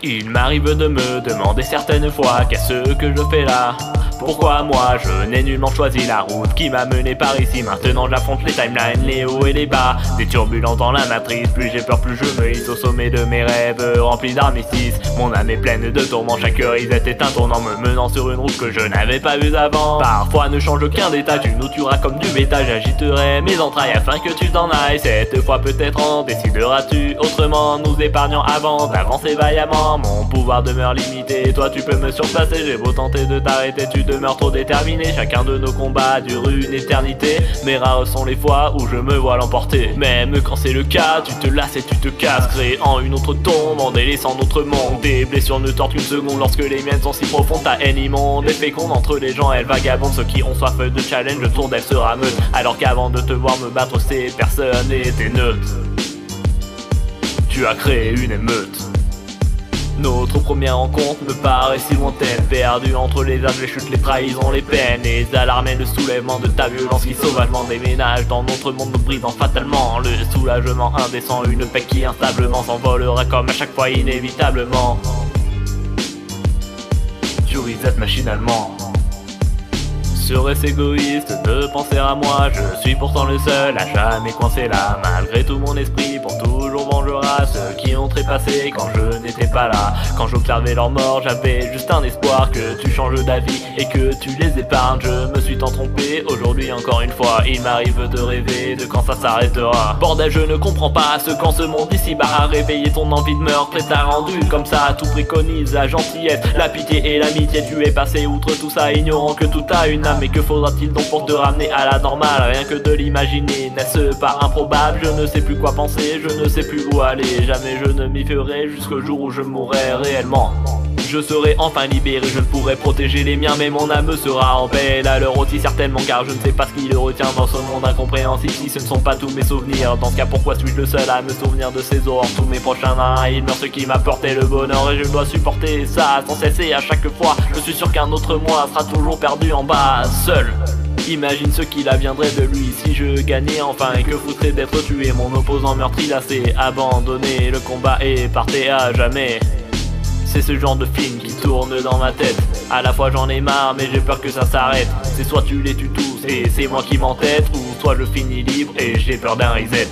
Il m'arrive de me demander certaines fois qu'est-ce que je fais là. Pourquoi moi je n'ai nullement choisi la route qui m'a mené par ici. Maintenant j'affronte les timelines, les hauts et les bas, des turbulences dans la matrice. Plus j'ai peur, plus je me hisse au sommet de mes rêves remplis d'armistices. Mon âme est pleine de tourments, chaque risette est un tournant me menant sur une route que je n'avais pas vue avant. Parfois ne change aucun détail, tu nous tueras comme du bétail. J'agiterai mes entrailles afin que tu t'en ailles. Cette fois peut-être en décideras-tu autrement, nous épargnant avant d'avancer vaillamment. Mon pouvoir demeure limité, toi tu peux me surpasser. J'ai beau tenter de t'arrêter, tu demeures trop déterminé. Chacun de nos combats dure une éternité, mais rares sont les fois où je me vois l'emporter. Même quand c'est le cas, tu te lasses et tu te casses, créant une autre tombe en délaissant notre monde. Tes blessures ne tortent qu'une seconde lorsque les miennes sont si profondes. Ta haine immonde et féconde entre les gens, elle vagabonde. Ceux qui ont soif de challenge, le tour d'elle sera meute. Alors qu'avant de te voir me battre, ces personnes étaient neutres. Tu as créé une émeute. Notre première rencontre me paraît si lointaine, perdue entre les âges, les chutes, les trahisons, les peines, les alarmes et le soulèvement de ta violence qui sauvagement déménage dans notre monde, nous brisant fatalement. Le soulagement indécent, une paix qui instablement s'envolera comme à chaque fois inévitablement. Tu reset machinalement. Serait-ce égoïste de penser à moi? Je suis pourtant le seul à jamais coincé là. Malgré tout mon esprit pour toujours vengera ceux qui ont trépassé quand je n'étais pas là. Quand j'observais leur mort, j'avais juste un espoir que tu changes d'avis et que tu les épargnes. Je me suis tant trompé, aujourd'hui encore une fois il m'arrive de rêver de quand ça s'arrêtera. Bordel, je ne comprends pas ce qu'en ce monde ici-bas a réveillé ton envie de meurtre et t'a rendu comme ça. Tout préconise la gentillesse, la pitié et l'amitié. Tu es passé outre tout ça, ignorant que tout a une âme. Mais que faudra-t-il donc pour te ramener à la normale? Rien que de l'imaginer, n'est-ce pas improbable? Je ne sais plus quoi penser, je ne sais plus où aller. Jamais je ne m'y ferai jusqu'au jour où je mourrai réellement. Je serai enfin libéré, je ne pourrai protéger les miens, mais mon âme sera en paix. La leur aussi certainement, car je ne sais pas ce qui le retient dans ce monde incompréhensible. Si ce ne sont pas tous mes souvenirs, dans ce cas pourquoi suis-je le seul à me souvenir de ces horreurs? Tous mes prochains nains, ils meurent, ce qui m'apportait le bonheur, et je dois supporter ça sans cesser à chaque fois. Je suis sûr qu'un autre moi sera toujours perdu en bas, seul. Imagine ce qu'il adviendrait de lui si je gagnais enfin, et que foutrait d'être tué. Mon opposant meurtri, lassé, abandonné, le combat est parté à jamais. C'est ce genre de film qui tourne dans ma tête. À la fois j'en ai marre mais j'ai peur que ça s'arrête. C'est soit tu les tues tous et c'est moi qui m'entête, ou soit je finis libre et j'ai peur d'un reset.